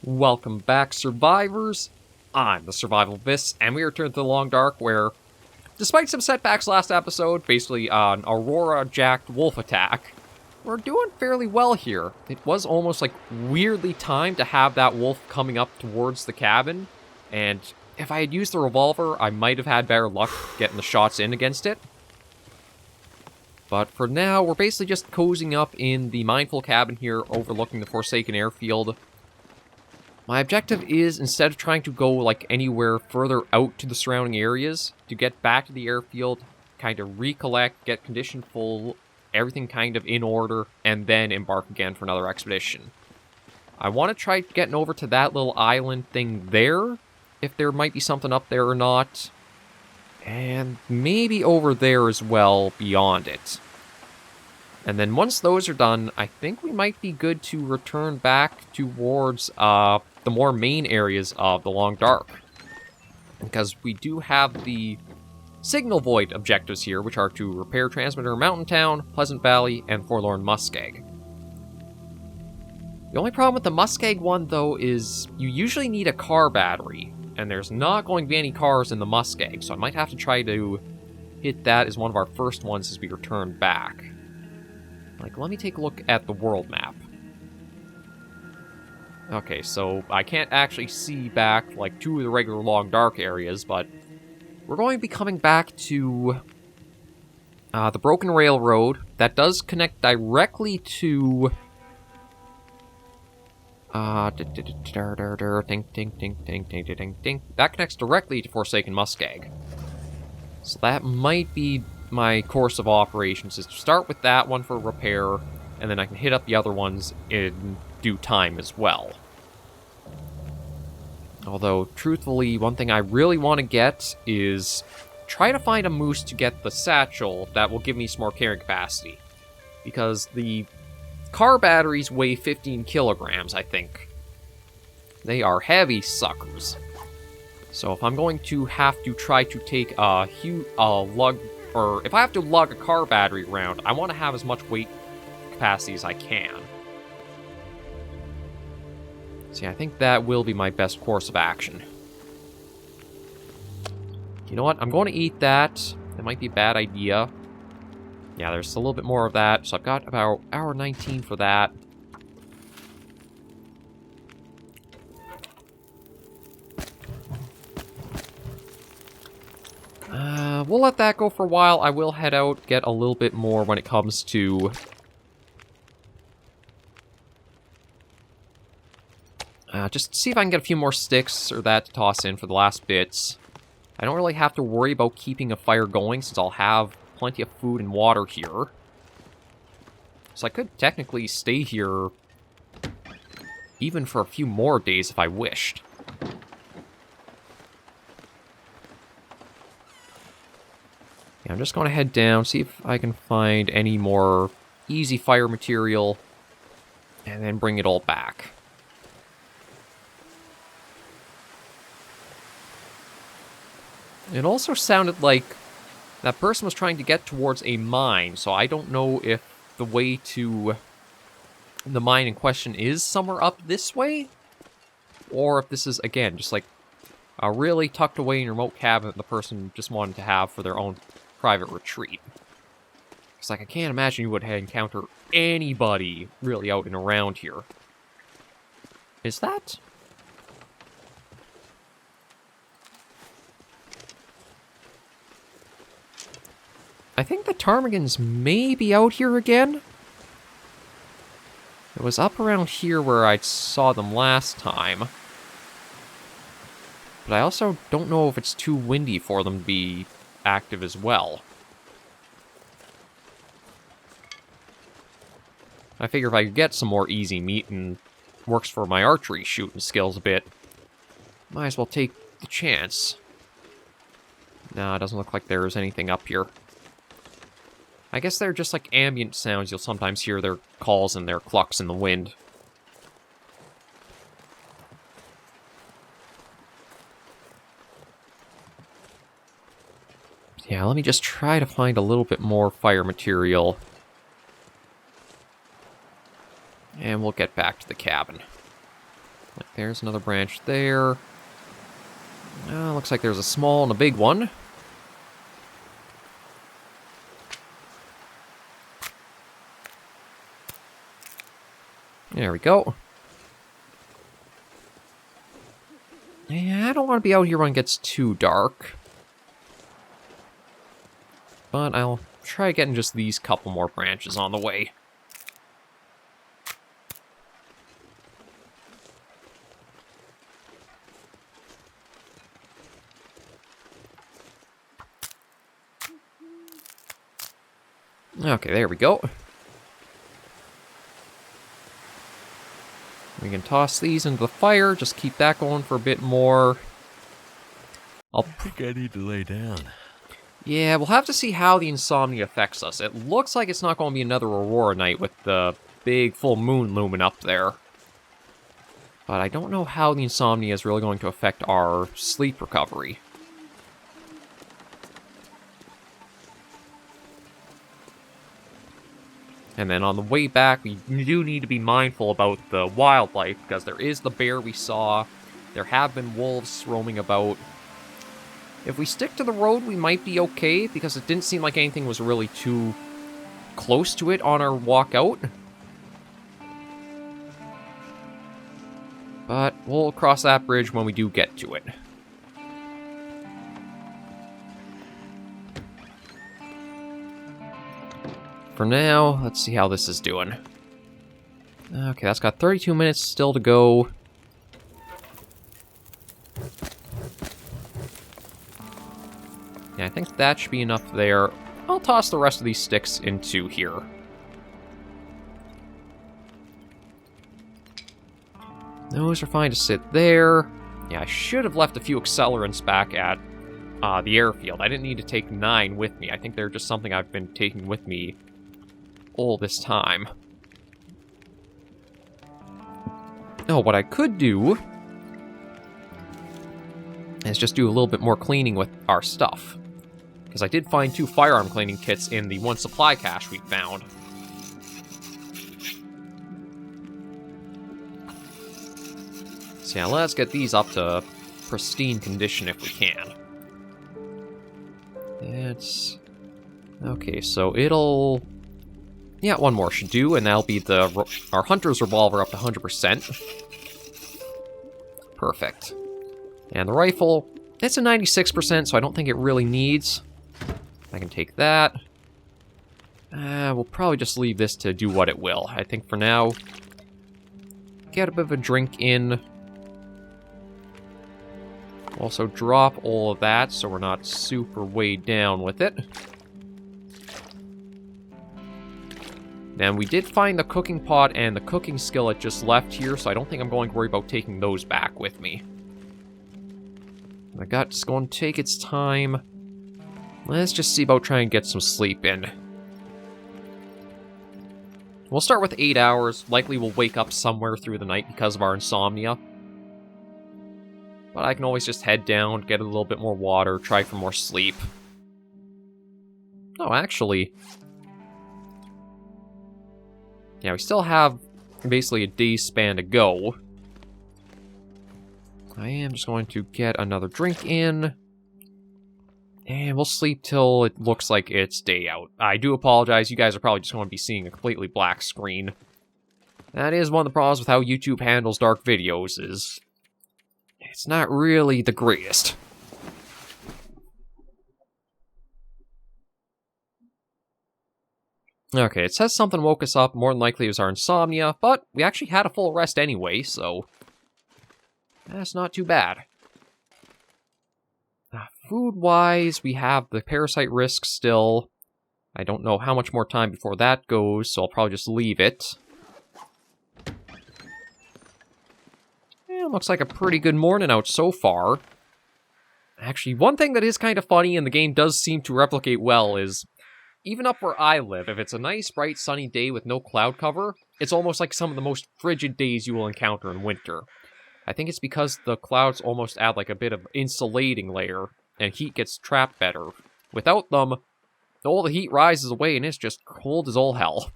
Welcome back, survivors. I'm the SurvivalVis, and we return to the Long Dark, where, despite some setbacks last episode, basically an Aurora-jacked wolf attack, we're doing fairly well here. It was almost like weirdly timed to have that wolf coming up towards the cabin, and if I had used the revolver, I might have had better luck getting the shots in against it. But for now, we're basically just cozying up in the Mindful cabin here, overlooking the Forsaken airfield. My objective is, instead of trying to go like anywhere further out to the surrounding areas, to get back to the airfield, kind of recollect, get condition full, everything kind of in order, and then embark again for another expedition. I want to try getting over to that little island thing there, if there might be something up there or not. And maybe over there as well, beyond it. And then once those are done, I think we might be good to return back towards the more main areas of the Long Dark. Because we do have the Signal Void objectives here, which are to repair Transmitter Mountain Town, Pleasant Valley, and Forlorn Muskeg. The only problem with the Muskeg one, though, is you usually need a car battery. And there's not going to be any cars in the Muskeg, so I might have to try to hit that as one of our first ones as we return back. Like, let me take a look at the world map. Okay, so I can't actually see back, like, to the regular Long Dark areas, but we're going to be coming back to the Broken Railroad. That does connect directly to... That connects directly to Forsaken Muskeg. So that might be my course of operations, is to start with that one for repair, and then I can hit up the other ones in due time as well. Although, truthfully, one thing I really want to get is try to find a moose to get the satchel that will give me some more carrying capacity. Because the car batteries weigh 15 kilograms, I think. They are heavy suckers. So if I'm going to have to try to take a lug, or if I have to lug a car battery around, I want to have as much weight capacity as I can. See, I think that will be my best course of action. You know what? I'm going to eat that. That might be a bad idea. Yeah, there's a little bit more of that, so I've got about hour 19 for that. We'll let that go for a while. I will head out, get a little bit more when it comes to... just see if I can get a few more sticks or that to toss in for the last bits. I don't really have to worry about keeping a fire going, since I'll have plenty of food and water here. So I could technically stay here even for a few more days if I wished. Yeah, I'm just going to head down, see if I can find any more easy fire material, and then bring it all back. It also sounded like that person was trying to get towards a mine, so I don't know if the way to the mine in question is somewhere up this way, or if this is, again, just like a really tucked away and remote cabin that the person just wanted to have for their own private retreat. It's like, I can't imagine you would encounter anybody really out and around here. Is that? I think the ptarmigans may be out here again. It was up around here where I saw them last time. But I also don't know if it's too windy for them to be active as well. I figure if I could get some more easy meat and works for my archery shooting skills a bit, might as well take the chance. Nah, it doesn't look like there's anything up here. I guess they're just like ambient sounds. You'll sometimes hear their calls and their clucks in the wind. Yeah, let me just try to find a little bit more fire material. And we'll get back to the cabin. There's another branch there. Looks like there's a small and a big one. There we go. Yeah, I don't want to be out here when it gets too dark. But I'll try getting just these couple more branches on the way. Okay, there we go. We can toss these into the fire, just keep that going for a bit more. I think I need to lay down. Yeah, we'll have to see how the insomnia affects us. It looks like it's not going to be another Aurora night with the big full moon looming up there. But I don't know how the insomnia is really going to affect our sleep recovery. And then on the way back, we do need to be mindful about the wildlife, because there is the bear we saw. There have been wolves roaming about. If we stick to the road, we might be okay, because it didn't seem like anything was really too close to it on our walk out. But we'll cross that bridge when we do get to it. For now, let's see how this is doing. Okay, that's got 32 minutes still to go. Yeah, I think that should be enough there. I'll toss the rest of these sticks into here. Those are fine to sit there. Yeah, I should have left a few accelerants back at the airfield. I didn't need to take 9 with me. I think they're just something I've been taking with me all this time. Oh, what I could do is just do a little bit more cleaning with our stuff. Because I did find 2 firearm cleaning kits in the 1 supply cache we found. So yeah, let's get these up to pristine condition if we can. It's... okay, so it'll... yeah, 1 more should do, and that'll be our Hunter's Revolver up to 100%. Perfect. And the rifle, it's a 96%, so I don't think it really needs. I can take that. We'll probably just leave this to do what it will. I think for now, get a bit of a drink in. Also drop all of that, so we're not super weighed down with it. Then we did find the cooking pot and the cooking skillet just left here, so I don't think I'm going to worry about taking those back with me. My gut's going to take its time. Let's just see about trying to get some sleep in. We'll start with 8 hours. Likely we'll wake up somewhere through the night because of our insomnia. But I can always just head down, get a little bit more water, try for more sleep. Oh, actually... yeah, we still have basically a day's span to go. I am just going to get another drink in. And we'll sleep till it looks like it's day out. I do apologize, you guys are probably just going to be seeing a completely black screen. That is one of the problems with how YouTube handles dark videos, is... it's not really the greatest. Okay, it says something woke us up. More than likely it was our insomnia, but we actually had a full rest anyway, so that's not too bad. Food-wise, we have the parasite risk still. I don't know how much more time before that goes, so I'll probably just leave it. Yeah, looks like a pretty good morning out so far. Actually, one thing that is kind of funny, and the game does seem to replicate well, is... even up where I live, if it's a nice, bright, sunny day with no cloud cover, it's almost like some of the most frigid days you will encounter in winter. I think it's because the clouds almost add like a bit of insulating layer, and heat gets trapped better. Without them, all the heat rises away and it's just cold as all hell.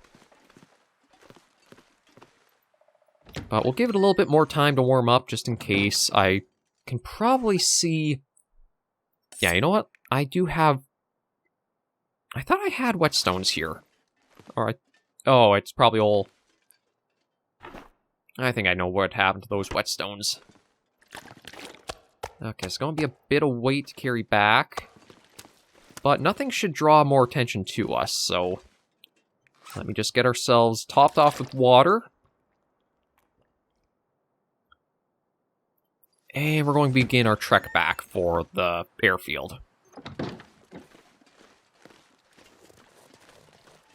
But we'll give it a little bit more time to warm up, just in case. I can probably see... Yeah, you know what? I do have... I thought I had whetstones here. Alright. Oh, it's probably all... I think I know what happened to those whetstones. Okay, it's going to be a bit of weight to carry back. But nothing should draw more attention to us, so... Let me just get ourselves topped off with water. And we're going to begin our trek back for the airfield.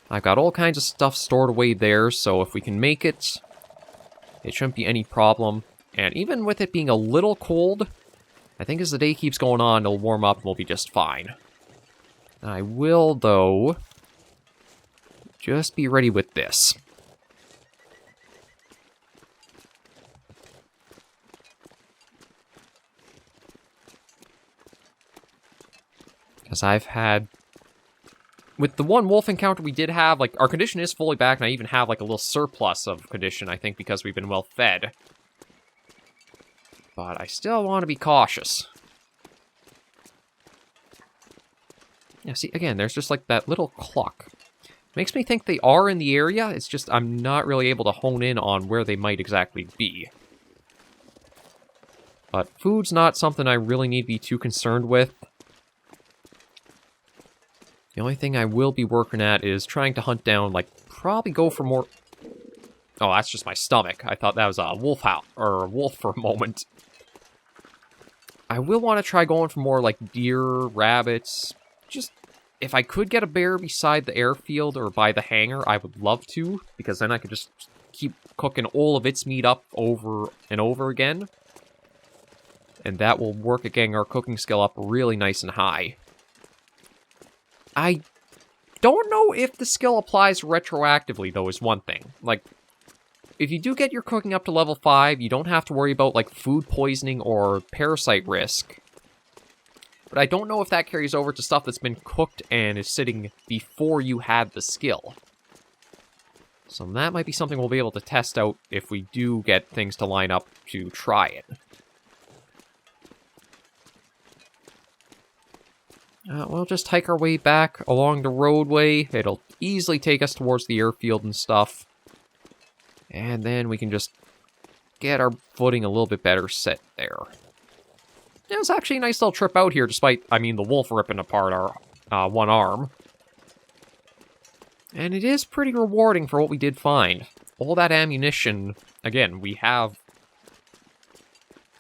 I've got all kinds of stuff stored away there, so if we can make it, it shouldn't be any problem. And even with it being a little cold, I think as the day keeps going on, it'll warm up and we'll be just fine. I will, though, just be ready with this. Because I've had... With the one wolf encounter we did have, like, our condition is fully back, and I even have, like, a little surplus of condition, I think, because we've been well fed. But I still want to be cautious. Yeah, see, again, there's just, like, that little clock. Makes me think they are in the area, it's just I'm not really able to hone in on where they might exactly be. But food's not something I really need to be too concerned with. The only thing I will be working at is trying to hunt down, like, probably go for more... Oh, that's just my stomach. I thought that was a wolf or a wolf for a moment. I will want to try going for more, like, deer, rabbits. Just, if I could get a bear beside the airfield or by the hangar, I would love to, because then I could just keep cooking all of its meat up over and over again. And that will work at getting our cooking skill up really nice and high. I don't know if the skill applies retroactively, though, is one thing. Like, if you do get your cooking up to level 5, you don't have to worry about, like, food poisoning or parasite risk. But I don't know if that carries over to stuff that's been cooked and is sitting before you had the skill. So that might be something we'll be able to test out if we do get things to line up to try it. We'll just hike our way back along the roadway. It'll easily take us towards the airfield and stuff. And then we can just get our footing a little bit better set there. It was actually a nice little trip out here, despite, I mean, the wolf ripping apart our one arm. And it is pretty rewarding for what we did find. All that ammunition, again, we have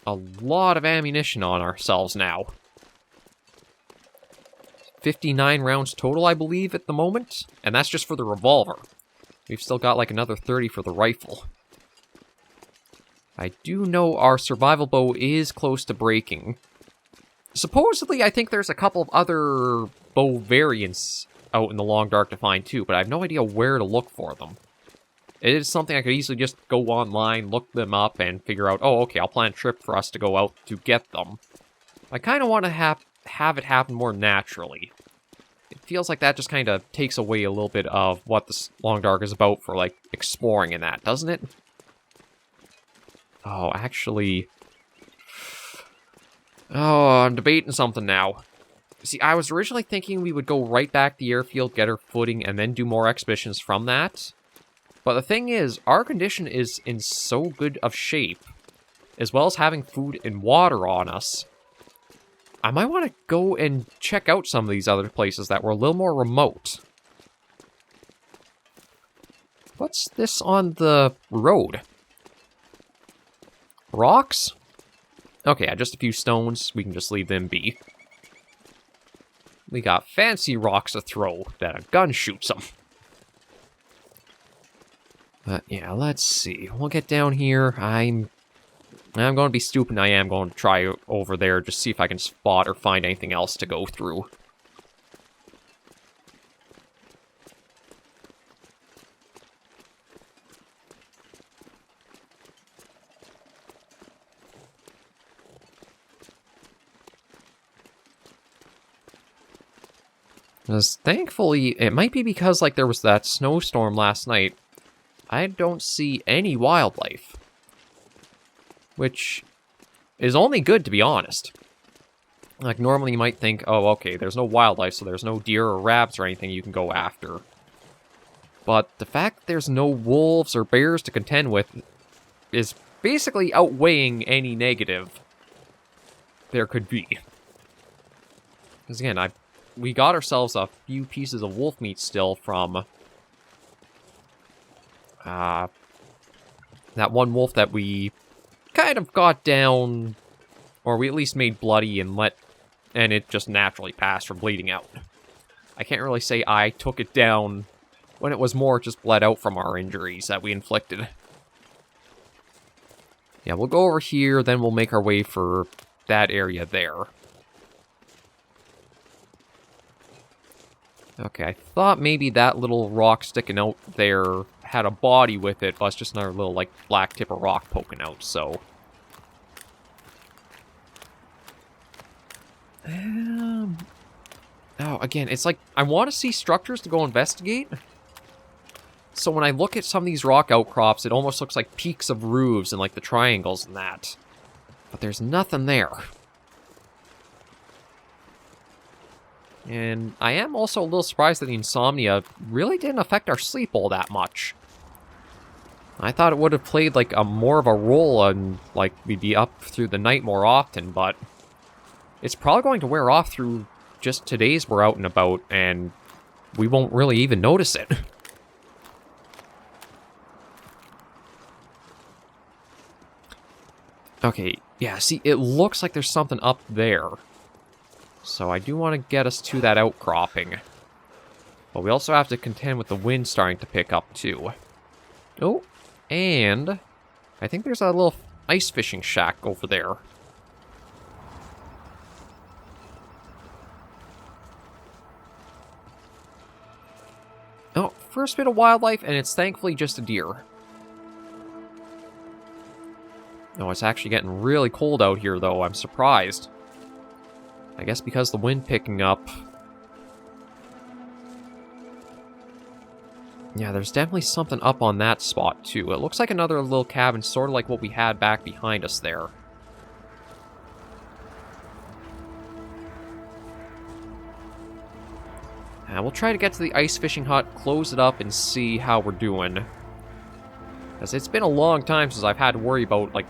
a lot of ammunition on ourselves now. 59 rounds total, I believe, at the moment. And that's just for the revolver. We've still got like another 30 for the rifle. I do know our survival bow is close to breaking. Supposedly, I think there's a couple of other bow variants out in the long dark to find too, but I have no idea where to look for them. It is something I could easily just go online, look them up, and figure out, oh, okay, I'll plan a trip for us to go out to get them. I kind of want to have it happen more naturally. It feels like that just kind of takes away a little bit of what this long dark is about for, like, exploring and that, doesn't it? Oh, actually... Oh, I'm debating something now. See, I was originally thinking we would go right back to the airfield, get our footing, and then do more expeditions from that. But the thing is, our condition is in so good of shape, as well as having food and water on us, I might want to go and check out some of these other places that were a little more remote. What's this on the road? Rocks? Okay, just a few stones. We can just leave them be. We got fancy rocks to throw that a gun shoots them. But yeah, let's see. We'll get down here. I'm going to be stupid. I am going to try over there, just see if I can spot or find anything else to go through. Because thankfully, it might be because like there was that snowstorm last night, I don't see any wildlife. which is only good, to be honest. Like, normally you might think, oh, okay, there's no wildlife, so there's no deer or rabbits or anything you can go after. But the fact that there's no wolves or bears to contend with is basically outweighing any negative there could be. Because again, we got ourselves a few pieces of wolf meat still from that one wolf that we kind of got down, or we at least made bloody and it just naturally passed from bleeding out. I can't really say I took it down when it was more just bled out from our injuries that we inflicted. Yeah, we'll go over here, then we'll make our way for that area there. Okay, I thought maybe that little rock sticking out there had a body with it, but it's just another little, like, black tip of rock poking out, so... Oh, again, it's like, I want to see structures to go investigate. So when I look at some of these rock outcrops, it almost looks like peaks of roofs and, like, the triangles and that. But there's nothing there. And I am also a little surprised that the insomnia really didn't affect our sleep all that much. I thought it would have played, like, more of a role and, like, we'd be up through the night more often, but it's probably going to wear off through just today's we're out and about, and we won't really even notice it. Okay, yeah, see, it looks like there's something up there. So I do want to get us to that outcropping. But we also have to contend with the wind starting to pick up, too. Oh, and I think there's a little ice fishing shack over there. Oh, first bit of wildlife, and it's thankfully just a deer. Oh, it's actually getting really cold out here, though. I'm surprised. I guess because the wind picking up. Yeah, there's definitely something up on that spot, too. It looks like another little cabin, sort of like what we had back behind us there. And we'll try to get to the ice fishing hut, close it up, and see how we're doing. Because it's been a long time since I've had to worry about, like,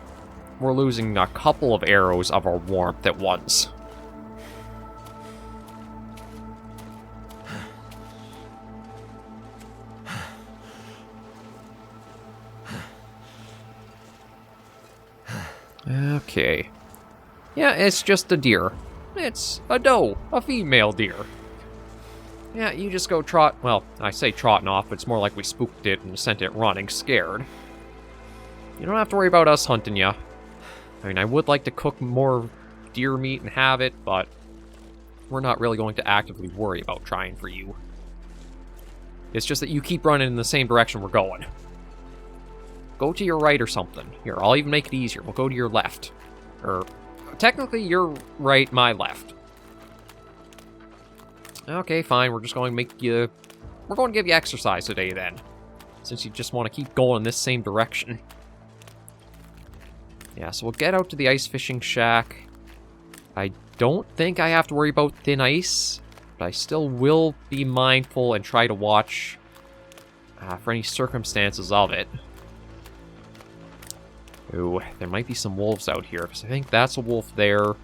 we're losing a couple of arrows of our warmth at once. Okay. Yeah, it's just a deer. It's a doe, a female deer. Yeah, you just go trot... Well, I say trotting off, but it's more like we spooked it and sent it running, scared. You don't have to worry about us hunting ya. I mean, I would like to cook more deer meat and have it, but we're not really going to actively worry about trying for you. It's just that you keep running in the same direction we're going. Go to your right or something. Here, I'll even make it easier. We'll go to your left. Or, technically, your right, my left. Okay, fine. We're just going to make you... We're going to give you exercise today, then. Since you just want to keep going in this same direction. Yeah, so we'll get out to the ice fishing shack. I don't think I have to worry about thin ice, but I still will be mindful and try to watch for any circumstances of it. Ooh, there might be some wolves out here, because I think that's a wolf there.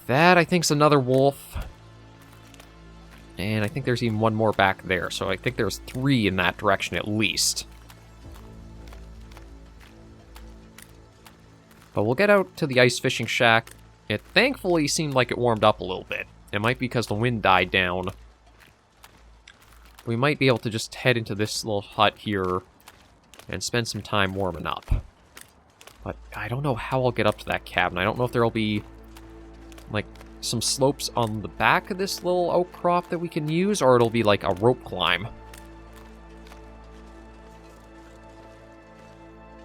That, I think, is another wolf. And I think there's even one more back there, so I think there's 3 in that direction at least. But we'll get out to the ice fishing shack. It thankfully seemed like it warmed up a little bit. It might be because the wind died down. We might be able to just head into this little hut here and spend some time warming up. But I don't know how I'll get up to that cabin. I don't know if there'll be, like, some slopes on the back of this little outcrop that we can use, or it'll be like a rope climb.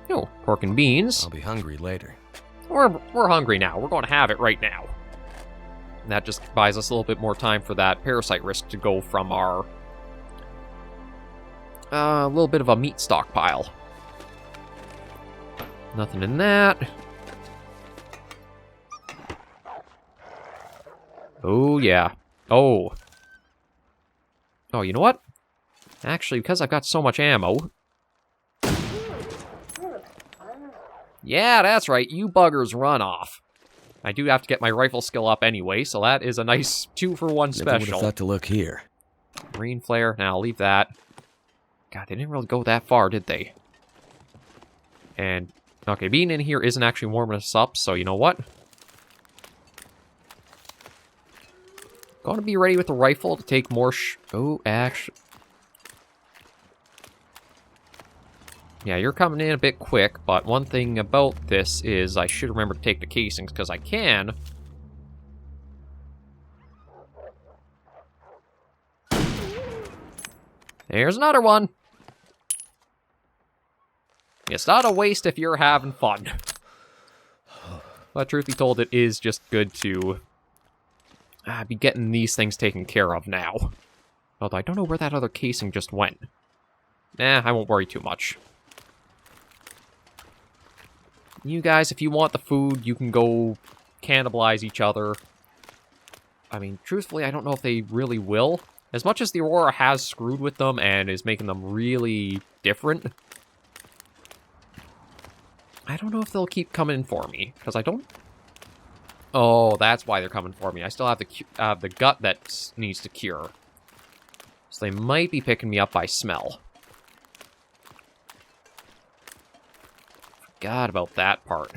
Oh, pork and beans. I'll be hungry later. We're hungry now. We're going to have it right now. And that just buys us a little bit more time for that parasite risk to go from our little bit of a meat stockpile. Nothing in that. Oh, yeah. Oh. Oh, you know what? Actually, because I've got so much ammo... Yeah, that's right. You buggers run off. I do have to get my rifle skill up anyway, so that is a nice 2-for-1 special. Never would have thought to look here. Green flare. Now, I'll leave that. God, they didn't really go that far, did they? And, okay, being in here isn't actually warming us up, so you know what? Going to be ready with the rifle to take more oh, actually... Yeah, you're coming in a bit quick, but one thing about this is I should remember to take the casings, because I can. There's another one. It's not a waste if you're having fun. But truth be told, it is just good to be getting these things taken care of now. Although I don't know where that other casing just went. Nah, I won't worry too much. You guys, if you want the food, you can go cannibalize each other. I mean, truthfully, I don't know if they really will. As much as the Aurora has screwed with them and is making them really different, I don't know if they'll keep coming for me, because I don't... Oh, that's why they're coming for me. I still have the gut that needs to cure. So they might be picking me up by smell. Forgot about that part.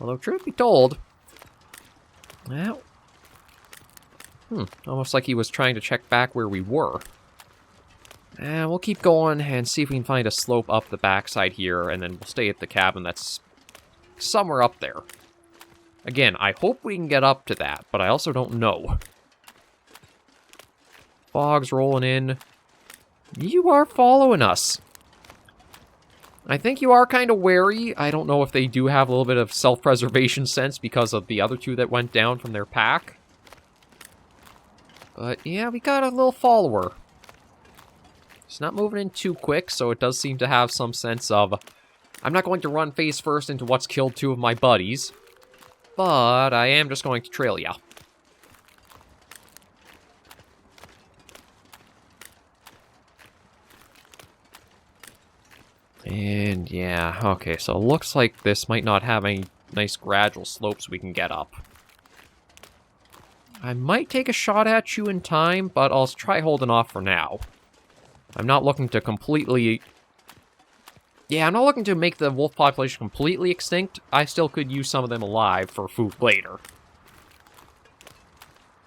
Although, truth be told... Well... almost like he was trying to check back where we were. And we'll keep going and see if we can find a slope up the backside here, and then we'll stay at the cabin that's somewhere up there. Again, I hope we can get up to that, but I also don't know. Fog's rolling in. You are following us. I think you are kind of wary. I don't know if they do have a little bit of self-preservation sense because of the other two that went down from their pack. But yeah, we got a little follower. It's not moving in too quick, so it does seem to have some sense of... I'm not going to run face first into what's killed two of my buddies, but I am just going to trail ya. And yeah, okay, so it looks like this might not have any nice gradual slopes we can get up. I might take a shot at you in time, but I'll try holding off for now. I'm not looking to completely... Yeah, I'm not looking to make the wolf population completely extinct. I still could use some of them alive for food later.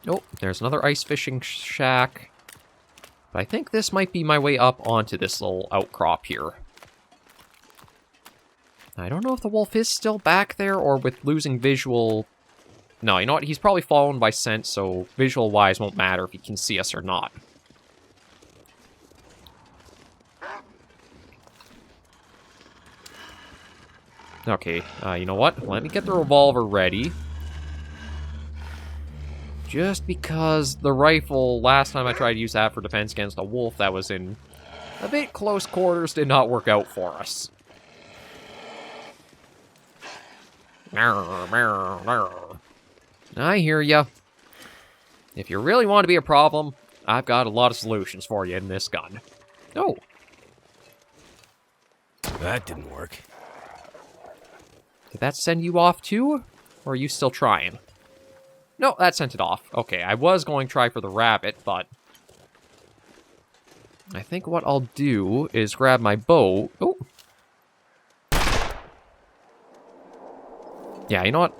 Oh, there's another ice fishing shack. But I think this might be my way up onto this little outcrop here. I don't know if the wolf is still back there, or with losing visual... No, you know what? He's probably following by scent, so visual-wise won't matter if he can see us or not. Okay, you know what? Let me get the revolver ready. Just because the rifle, last time I tried to use that for defense against a wolf that was in a bit close quarters, did not work out for us. I hear ya. If you really want to be a problem, I've got a lot of solutions for you in this gun. Oh. That didn't work. Did that send you off too? Or are you still trying? No, that sent it off. Okay, I was going to try for the rabbit, but... I think what I'll do is grab my bow. Oh. Yeah, you know what?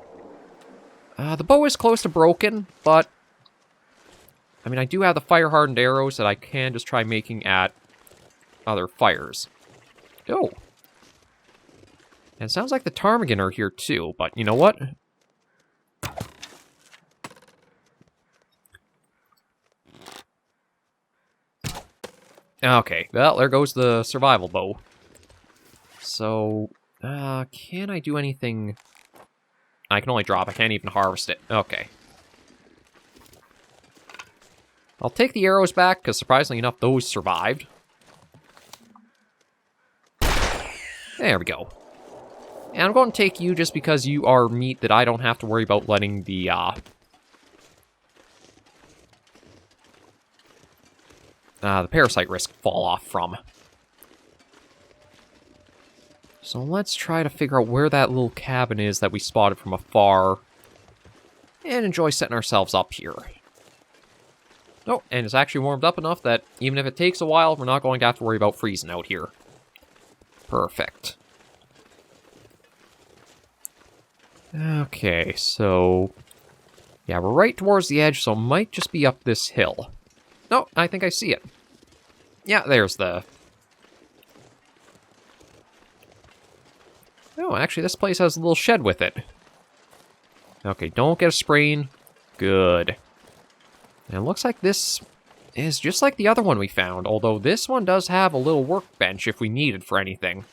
The bow is close to broken, but... I mean, I do have the fire-hardened arrows that I can just try making at other fires. Oh. And it sounds like the ptarmigan are here too, but you know what? Okay, well, there goes the survival bow. So, can I do anything... I can only drop, I can't even harvest it. Okay. I'll take the arrows back, because surprisingly enough, those survived. There we go. And I'm going to take you just because you are meat that I don't have to worry about letting the parasite risk fall off from. So let's try to figure out where that little cabin is that we spotted from afar. And enjoy setting ourselves up here. Oh, and it's actually warmed up enough that even if it takes a while, we're not going to have to worry about freezing out here. Perfect. Okay, so... yeah, we're right towards the edge, so it might just be up this hill. No, I think I see it. Yeah, there's the... oh, actually, this place has a little shed with it. Okay, don't get a sprain. Good. And it looks like this is just like the other one we found, although this one does have a little workbench if we need it for anything.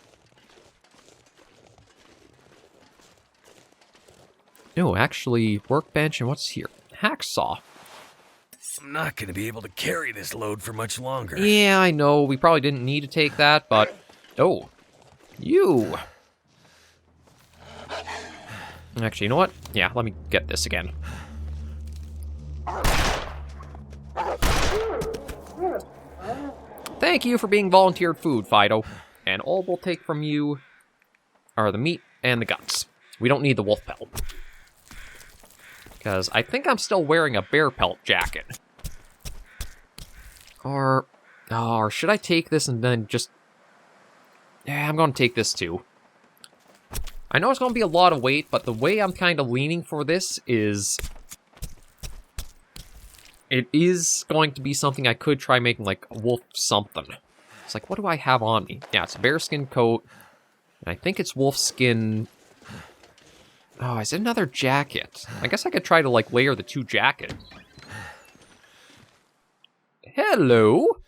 No, actually, workbench, and what's here? Hacksaw. I'm not going to be able to carry this load for much longer. Yeah, I know, we probably didn't need to take that, but... oh. You! Actually, you know what? Yeah, let me get this again. Thank you for being volunteered food, Fido. And all we'll take from you are the meat and the guts. We don't need the wolf pelt. Because I think I'm still wearing a bear pelt jacket. Or should I take this and then just... yeah, I'm going to take this too. I know it's going to be a lot of weight, but the way I'm kind of leaning for this is... it is going to be something I could try making, like, a wolf something. It's like, what do I have on me? Yeah, it's a bearskin coat. And I think it's wolf skin... oh, is it another jacket? I guess I could try to, like, layer the two jackets. Hello?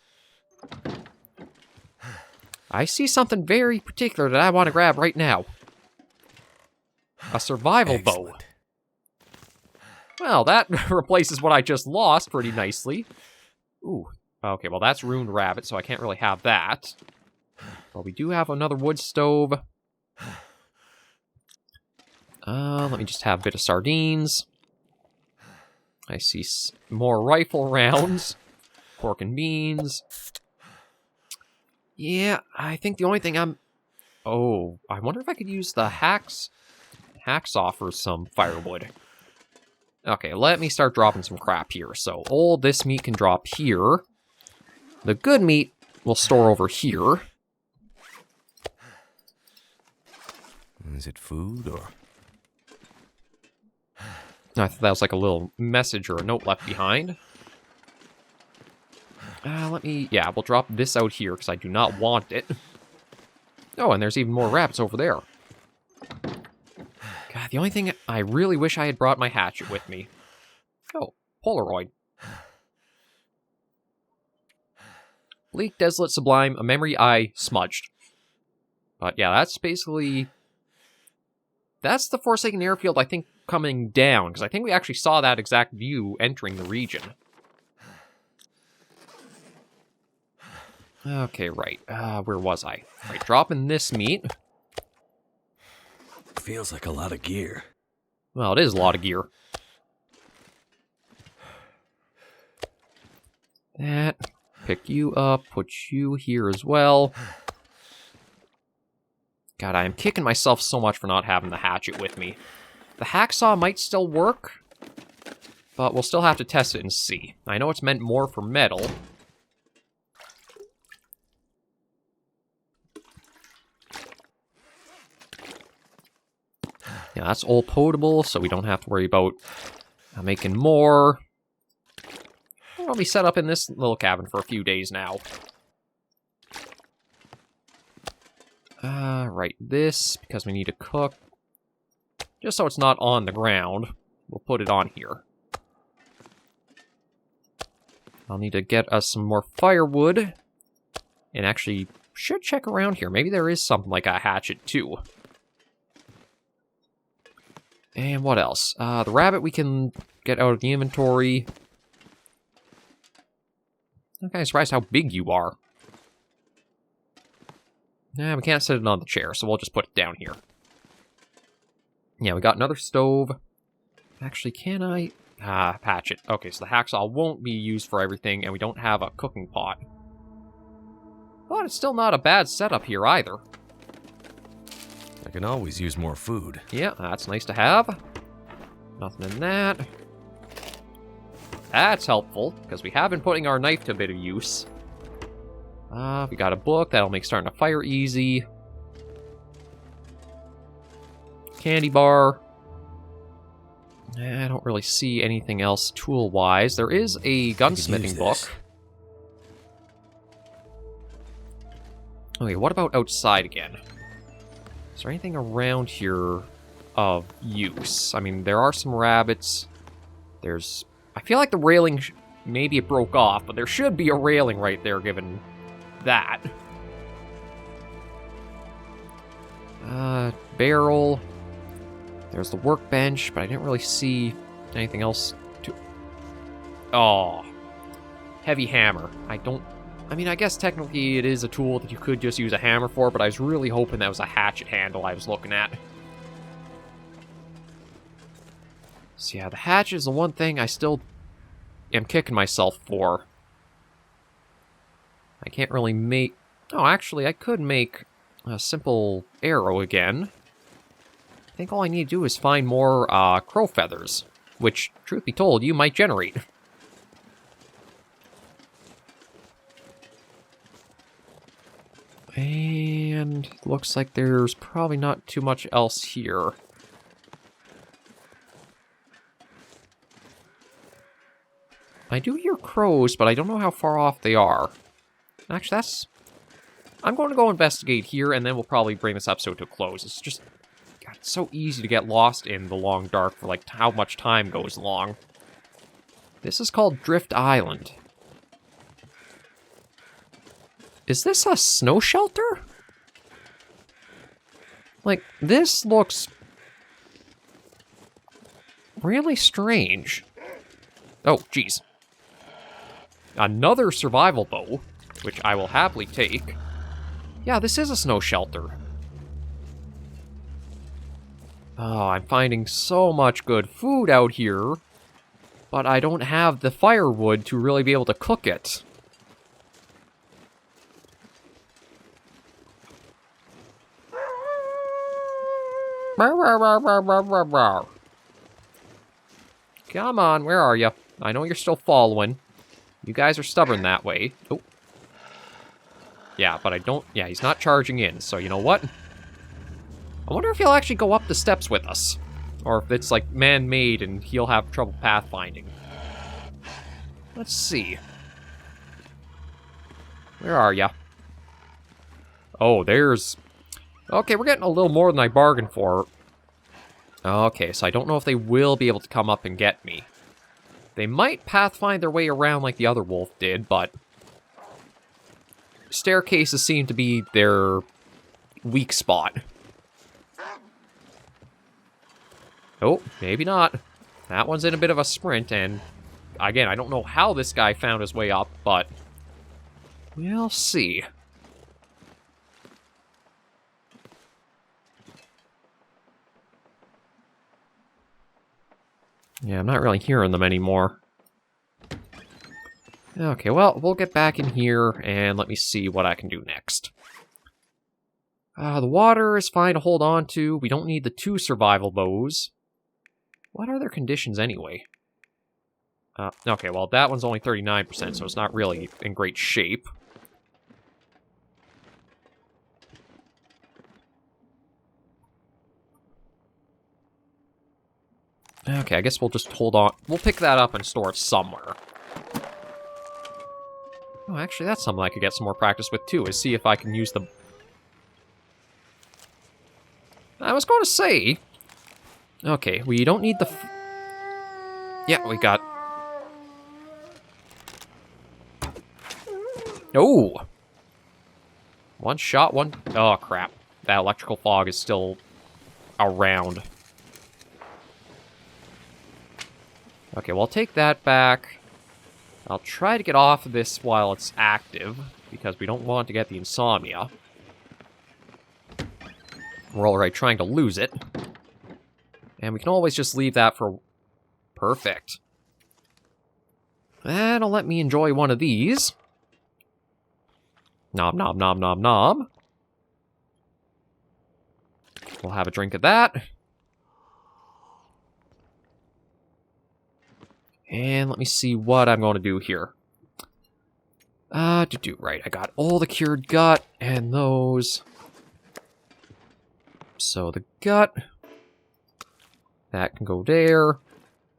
I see something very particular that I want to grab right now. A survival bow. Well, that replaces what I just lost pretty nicely. Ooh. Okay, well, that's ruined rabbit, so I can't really have that. But we do have another wood stove. Let me just have a bit of sardines. I see more rifle rounds. Pork and beans. Yeah, I think the only thing I'm... oh, I wonder if I could use the hacksaw for some firewood. Okay, let me start dropping some crap here. So, all this meat can drop here. The good meat will store over here. Is it food, or...? I thought that was like a little message or a note left behind. Yeah, we'll drop this out here, because I do not want it. Oh, and there's even more rabbits over there. God, the only thing I really wish I had brought my hatchet with me. Oh, Polaroid. Bleak, desolate, sublime, a memory I smudged. But yeah, that's basically... that's the Forsaken Airfield, I think, coming down, because I think we actually saw that exact view entering the region. Okay, right. Where was I? Right, dropping this meat. Feels like a lot of gear. Well, it is a lot of gear. That. Pick you up, put you here as well. God, I am kicking myself so much for not having the hatchet with me. The hacksaw might still work, but we'll still have to test it and see. I know it's meant more for metal. Yeah, that's all potable, so we don't have to worry about making more. I'll be set up in this little cabin for a few days now. Right, this, because we need to cook. Just so it's not on the ground, we'll put it on here. I'll need to get us some more firewood. And actually, should check around here. Maybe there is something like a hatchet, too. And what else? The rabbit we can get out of the inventory. I'm kind of surprised how big you are. Nah, we can't set it on the chair, so we'll just put it down here. Yeah, we got another stove. Actually, can I... Ah, hatchet. Okay, so the hacksaw won't be used for everything, and we don't have a cooking pot. But it's still not a bad setup here, either. I can always use more food. Yeah, that's nice to have. Nothing in that. That's helpful, because we have been putting our knife to a bit of use. We got a book. That'll make starting a fire easy. Candy bar. I don't really see anything else tool-wise. There is a gunsmithing book. Okay, what about outside again? Is there anything around here of use? I mean, there are some rabbits. There's... I feel like the railing... Maybe it broke off, but there should be a railing right there, given that. Barrel... There's the workbench, but I didn't really see anything else to... Oh. Heavy hammer. I mean, I guess technically it is a tool that you could just use a hammer for, but I was really hoping that was a hatchet handle I was looking at. So yeah, the hatchet is the one thing I still am kicking myself for. I can't really make... Oh, actually, I could make a simple arrow again. I think all I need to do is find more crow feathers, which, truth be told, you might generate. And looks like there's probably not too much else here. I do hear crows, but I don't know how far off they are. Actually, that's... I'm going to go investigate here, and then we'll probably bring this episode to a close. It's just... God, it's so easy to get lost in the long dark for, like, how much time goes along. This is called Drift Island. Is this a snow shelter? Like, this looks... really strange. Oh, jeez. Another survival bow, which I will happily take. Yeah, this is a snow shelter. Oh, I'm finding so much good food out here, but I don't have the firewood to really be able to cook it. Come on, where are you? I know you're still following. You guys are stubborn that way. Oh. Yeah, but I don't... Yeah, he's not charging in, so you know what? I wonder if he'll actually go up the steps with us. Or if it's, like, man-made and he'll have trouble pathfinding. Let's see. Where are ya? Oh, there's... Okay, we're getting a little more than I bargained for. Okay, so I don't know if they will be able to come up and get me. They might pathfind their way around like the other wolf did, but... Staircases seem to be their weak spot. Oh, maybe not. That one's in a bit of a sprint, and... Again, I don't know how this guy found his way up, but... We'll see. Yeah, I'm not really hearing them anymore. Okay, well, we'll get back in here, and let me see what I can do next. The water is fine to hold on to. We don't need the 2 survival bows. What are their conditions anyway? Okay, well, that one's only 39%, so it's not really in great shape. Okay, I guess we'll just hold on. We'll pick that up and store it somewhere. Oh, actually, that's something I could get some more practice with, too, is see if I can use the... I was going to say... Okay, we don't need the... Yeah, we got... Oh! One shot, one... Oh, crap. That electrical fog is still around. Okay, well, I'll take that back. I'll try to get off of this while it's active, because we don't want to get the insomnia. We're already trying to lose it. And we can always just leave that for... Perfect. That'll let me enjoy one of these. Nom, nom, nom, nom, nom. We'll have a drink of that. And let me see what I'm going to do here. Right, I got all the cured gut and those. So the gut, that can go there.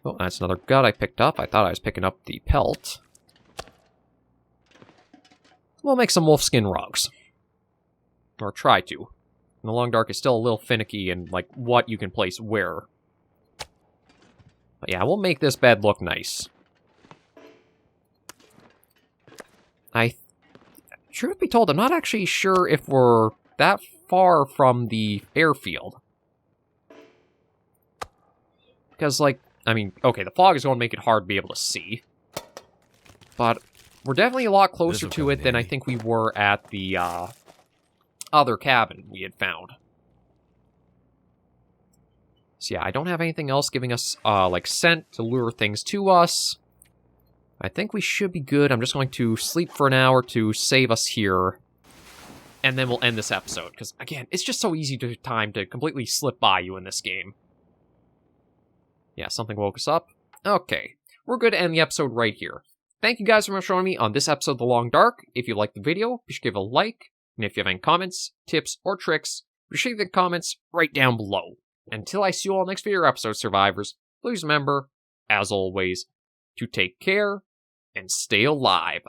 Oh, that's another gut I picked up. I thought I was picking up the pelt. We'll make some wolfskin rugs. Or try to. And the Long Dark is still a little finicky in, like, what you can place where. But yeah, we'll make this bed look nice. Truth be told, I'm not actually sure if we're that far from the airfield. Because, like, I mean, okay, the fog is going to make it hard to be able to see. But we're definitely a lot closer to it than I think we were at the other cabin we had found. So yeah, I don't have anything else giving us, like, scent to lure things to us. I think we should be good. I'm just going to sleep for an hour to save us here. And then we'll end this episode. Because, again, it's just so easy to time to completely slip by you in this game. Yeah, something woke us up. Okay, we're good to end the episode right here. Thank you guys for joining me on this episode of The Long Dark. If you liked the video, be sure to give it a like. And if you have any comments, tips, or tricks, be sure to leave the comments right down below. Until I see you all next video episode, survivors, please remember, as always, to take care and stay alive.